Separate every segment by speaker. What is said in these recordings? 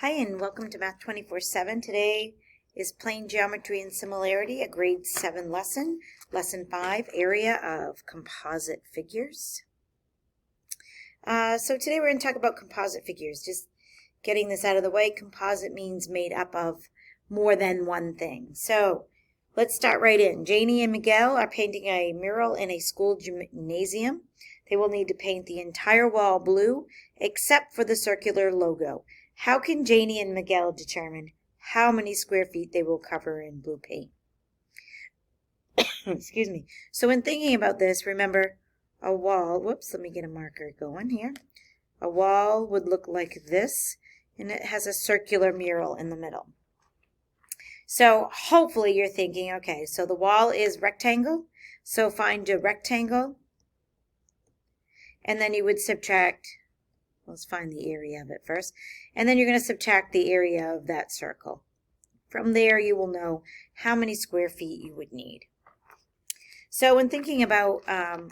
Speaker 1: Hi and welcome to Math 24/7. Today is Plane Geometry and Similarity, a grade 7 lesson, lesson 5, area of composite figures. So today we're going to talk about composite figures. Just getting this out of the way, composite means made up of more than one thing. So let's start right in. Janie and Miguel are painting a mural in a school gymnasium. They will need to paint the entire wall blue except for the circular logo. How can Janie and Miguel determine how many square feet they will cover in blue paint? Excuse me. So when thinking about this, remember a wall, whoops, let me get a marker going here. A wall would look like this, and it has a circular mural in the middle. So hopefully you're thinking, okay, so the wall is rectangle, so find a rectangle, and then you would subtract. Let's find the area of it first. And then you're going to subtract the area of that circle. From there, you will know how many square feet you would need. So when thinking about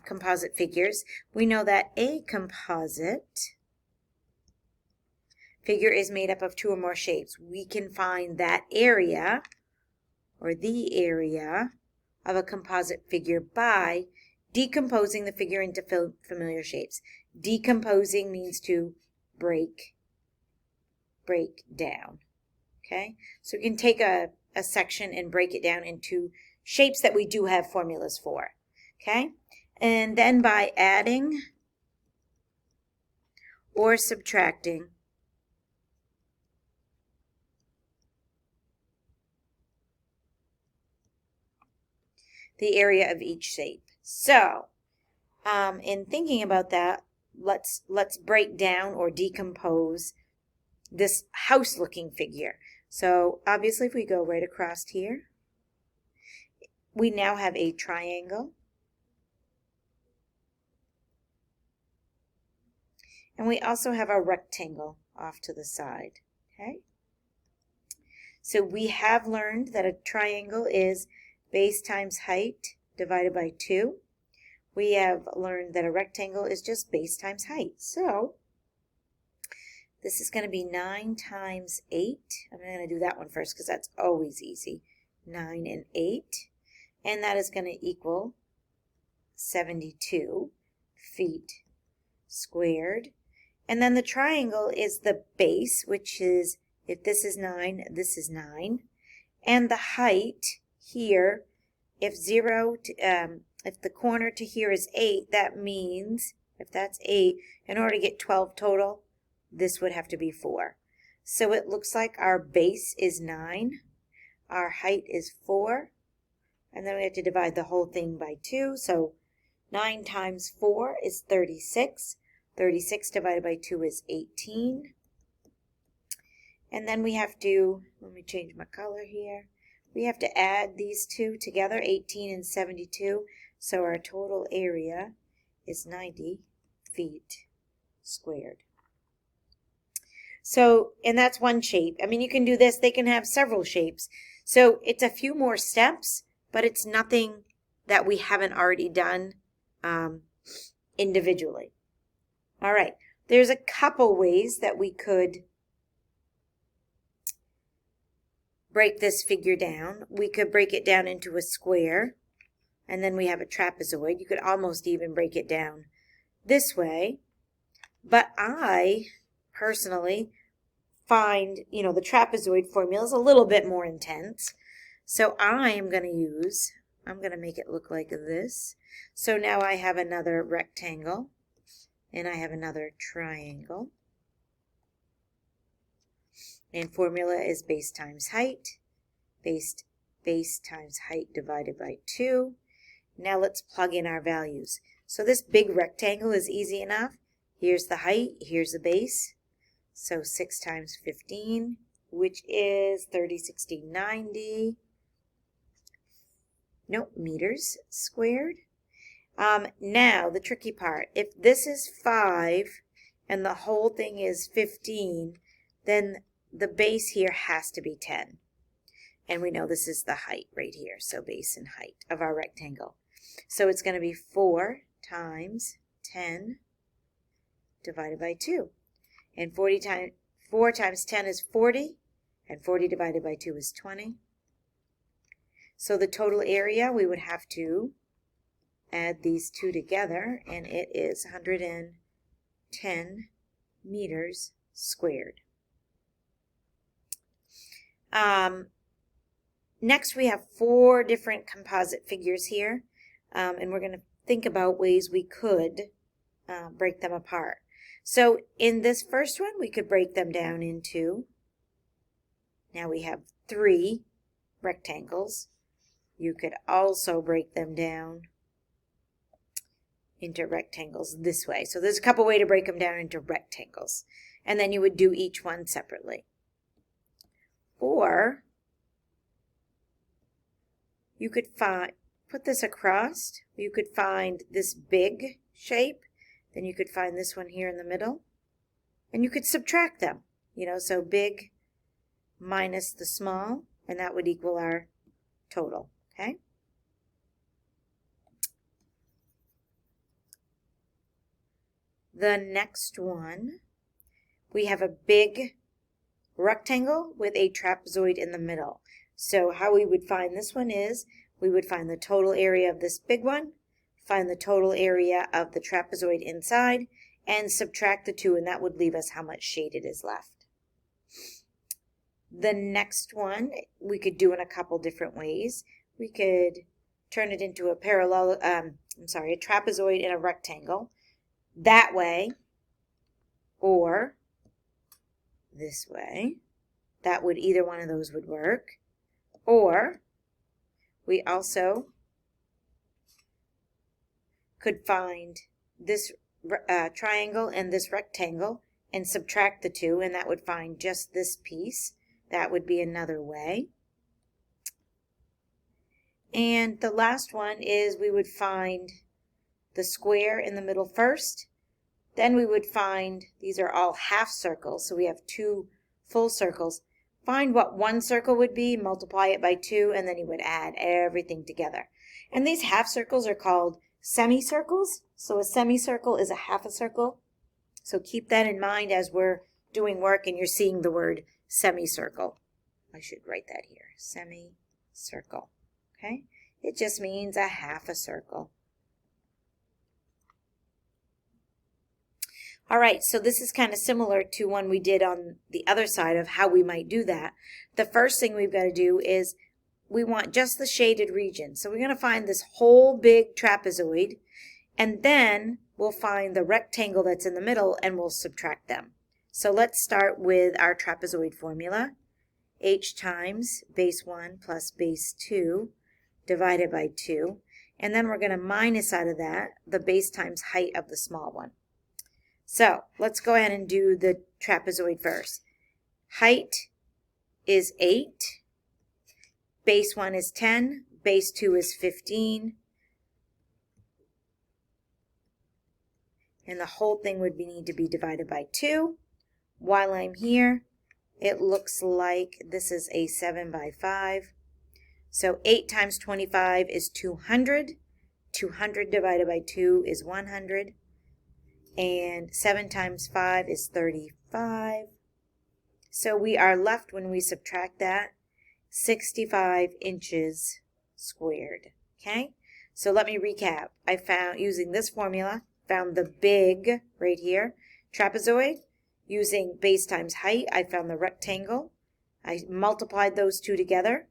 Speaker 1: composite figures, we know that a composite figure is made up of two or more shapes. We can find that area, or the area, of a composite figure by decomposing the figure into familiar shapes. Decomposing means to break down, okay? So we can take a section and break it down into shapes that we do have formulas for, okay? And then by adding or subtracting the area of each shape. So, in thinking about that, let's break down or decompose this house-looking figure. So obviously if we go right across here, we now have a triangle. And we also have a rectangle off to the side, okay? So we have learned that a triangle is base times height divided by 2. We have learned that a rectangle is just base times height. So this is going to be 9 times 8. I'm going to do that one first because that's always easy. 9 and 8. And that is going to equal 72 feet squared. And then the triangle is the base, which is, if this is 9, this is 9. And the height here, if the corner to here is 8, that means, if that's 8, in order to get 12 total, this would have to be 4. So it looks like our base is 9, our height is 4, and then we have to divide the whole thing by 2. So 9 times 4 is 36. 36 divided by 2 is 18. And then we have to, let me change my color here. We have to add these two together, 18 and 72. So our total area is 90 feet squared. So, and that's one shape. I mean, you can do this. They can have several shapes. So it's a few more steps, but it's nothing that we haven't already done individually. All right. There's a couple ways that we could break this figure down. We could break it down into a square, and then we have a trapezoid. You could almost even break it down this way. But I personally find, the trapezoid formula is a little bit more intense. So I'm going to make it look like this. So now I have another rectangle, and I have another triangle. And formula is base times height, base times height divided by 2. Now let's plug in our values. So this big rectangle is easy enough. Here's the height, here's the base. So 6 times 15, which is 30, 60, 90. Nope, meters squared. Now the tricky part. If this is 5 and the whole thing is 15, then the base here has to be 10. And we know this is the height right here. So base and height of our rectangle. So it's going to be 4 times 10 divided by 2. And 4 times 10 is 40, and 40 divided by 2 is 20. So the total area, we would have to add these two together, and it is 110 meters squared. Next, we have 4 different composite figures here, and we're going to think about ways we could break them apart. So in this first one, we could break them down into, now we have 3 rectangles. You could also break them down into rectangles this way. So there's a couple ways to break them down into rectangles. And then you would do each one separately. Or you could put this across. You could find this big shape. Then you could find this one here in the middle. And you could subtract them. So big minus the small, and that would equal our total. Okay? The next one, we have a big rectangle with a trapezoid in the middle. So how we would find this one is, we would find the total area of this big one, find the total area of the trapezoid inside, and subtract the two, and that would leave us how much shaded is left. The next one, we could do in a couple different ways. We could turn it into a trapezoid in a rectangle that way, or this way. That would, either one of those would work. Or we also could find this triangle and this rectangle and subtract the two, and that would find just this piece. That would be another way. And the last one is we would find the square in the middle first. Then we would find, these are all half circles, so we have 2 full circles. Find what one circle would be, multiply it by 2, and then you would add everything together. And these half circles are called semicircles. So a semicircle is a half a circle. So keep that in mind as we're doing work and you're seeing the word semicircle. I should write that here, semicircle. Okay? It just means a half a circle. All right, so this is kind of similar to one we did on the other side of how we might do that. The first thing we've got to do is we want just the shaded region. So we're going to find this whole big trapezoid, and then we'll find the rectangle that's in the middle and we'll subtract them. So let's start with our trapezoid formula. H times base 1 plus base 2 divided by 2. And then we're going to minus out of that the base times height of the small one. So let's go ahead and do the trapezoid first. Height is 8. Base 1 is 10. Base 2 is 15. And the whole thing would need to be divided by 2. While I'm here, it looks like this is a 7 by 5. So 8 times 25 is 200. 200 divided by 2 is 100. And 7 times 5 is 35. So we are left, when we subtract that, 65 inches squared. Okay? So let me recap. I found, using this formula, found the big, right here, trapezoid. Using base times height, I found the rectangle. I multiplied those two together.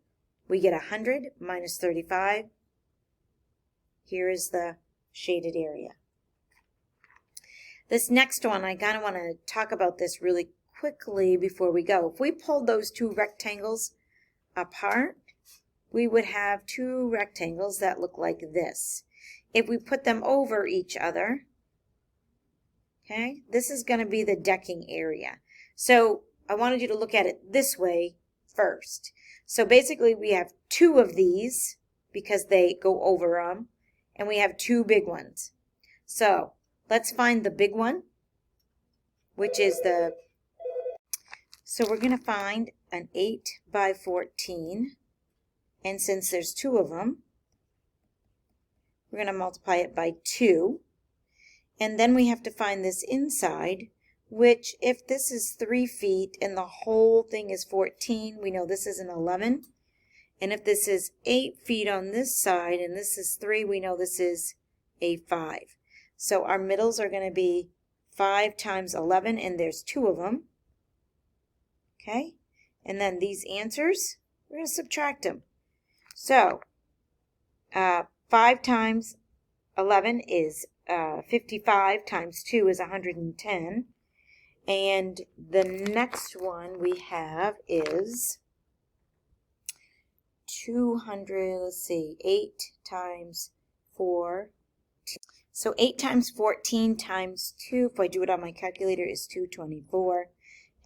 Speaker 1: We get 100 minus 35. Here is the shaded area. This next one, I kind of want to talk about this really quickly before we go. If we pulled those two rectangles apart, we would have 2 rectangles that look like this. If we put them over each other, okay, this is going to be the decking area. So I wanted you to look at it this way first. So basically we have 2 of these because they go over them, and we have 2 big ones. So let's find the big one, which is so we're going to find an 8 by 14, and since there's 2 of them, we're going to multiply it by 2, and then we have to find this inside, which if this is 3 feet and the whole thing is 14, we know this is an 11. And if this is 8 feet on this side and this is 3, we know this is a 5. So our middles are going to be 5 times 11, and there's 2 of them. Okay? And then these answers, we're going to subtract them. So 5 times 11 is 55 times 2 is 110. And the next one we have is 200, let's see, 8 times 4. So 8 times 14 times 2, if I do it on my calculator, is 224.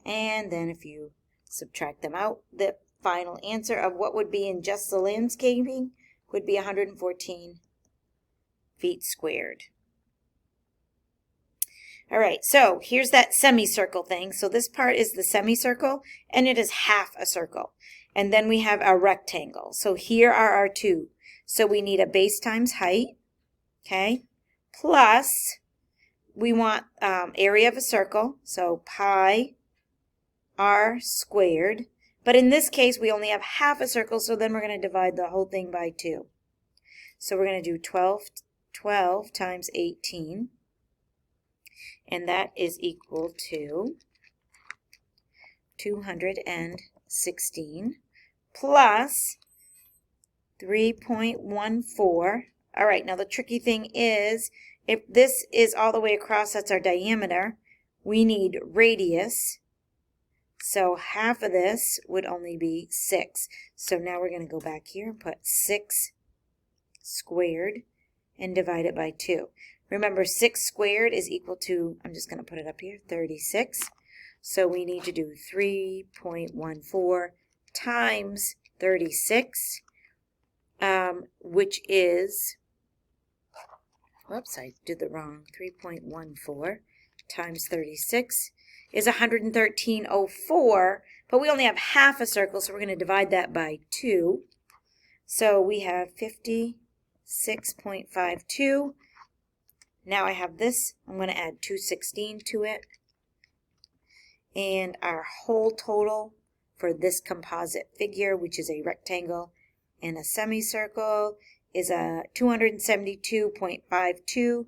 Speaker 1: And then if you subtract them out, the final answer of what would be in just the landscaping would be 114 feet squared. All right, so here's that semicircle thing. So this part is the semicircle, and it is half a circle. And then we have our rectangle. So here are our 2. So we need a base times height, okay? Plus, we want area of a circle, so pi r squared. But in this case, we only have half a circle, so then we're going to divide the whole thing by 2. So we're going to do 12 times 18. And that is equal to 216 plus 3.14. All right, now the tricky thing is, if this is all the way across, that's our diameter, we need radius. So half of this would only be 6. So now we're going to go back here and put 6 squared and divide it by 2. Remember, 6 squared is equal to, I'm just going to put it up here, 36. So we need to do 3.14 times 36, which is, whoops, I did the wrong, 3.14 times 36 is 113.04, but we only have half a circle, so we're going to divide that by 2. So we have 56.52. Now I have this, I'm going to add 216 to it. And our whole total for this composite figure, which is a rectangle and a semicircle, is a 272.52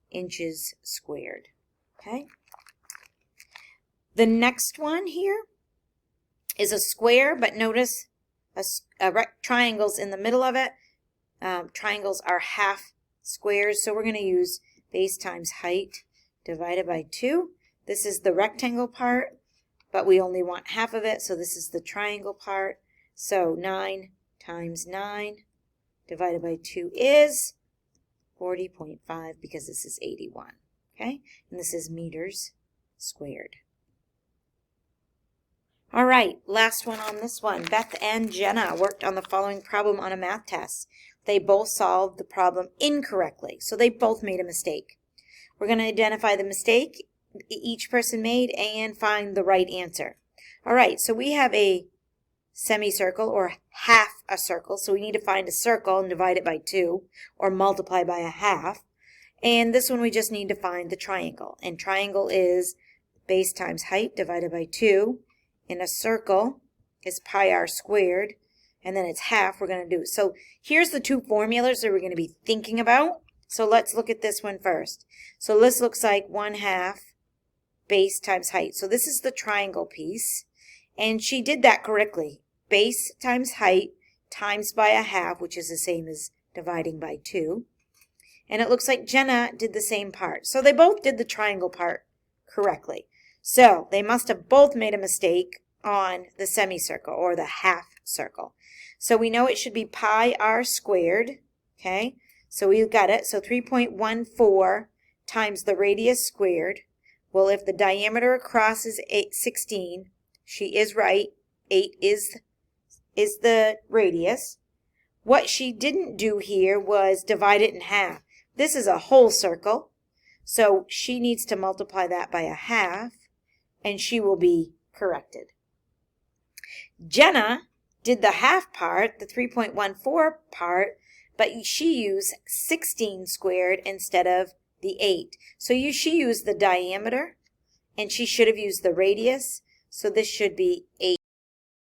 Speaker 1: inches squared. Okay? The next one here is a square, but notice triangles in the middle of it. Triangles are half squares, so we're going to use base times height divided by 2. This is the rectangle part, but we only want half of it, so this is the triangle part. So 9 times 9 divided by 2 is 40.5, because this is 81. Okay? And this is meters squared. All right, last one on this one. Beth and Jenna worked on the following problem on a math test. They both solved the problem incorrectly, so they both made a mistake. We're going to identify the mistake each person made and find the right answer. All right, so we have a semicircle, or half a circle, so we need to find a circle and divide it by 2, or multiply by a half. And this one we just need to find the triangle. And triangle is base times height divided by 2. In a circle is pi r squared, and then it's half we're going to do. So here's the 2 formulas that we're going to be thinking about. So let's look at this one first. So this looks like 1/2 base times height. So this is the triangle piece, and she did that correctly. Base times height times by a half, which is the same as dividing by 2. And it looks like Jenna did the same part. So they both did the triangle part correctly. So they must have both made a mistake on the semicircle, or the half circle. So we know it should be pi r squared, okay? So we've got it. So 3.14 times the radius squared. Well, if the diameter across is 16, she is right. 8 is the radius. What she didn't do here was divide it in half. This is a whole circle, so she needs to multiply that by a half, and she will be corrected. Jenna did the half part, the 3.14 part, but she used 16 squared instead of the 8. So she used the diameter and she should have used the radius, so this should be 8.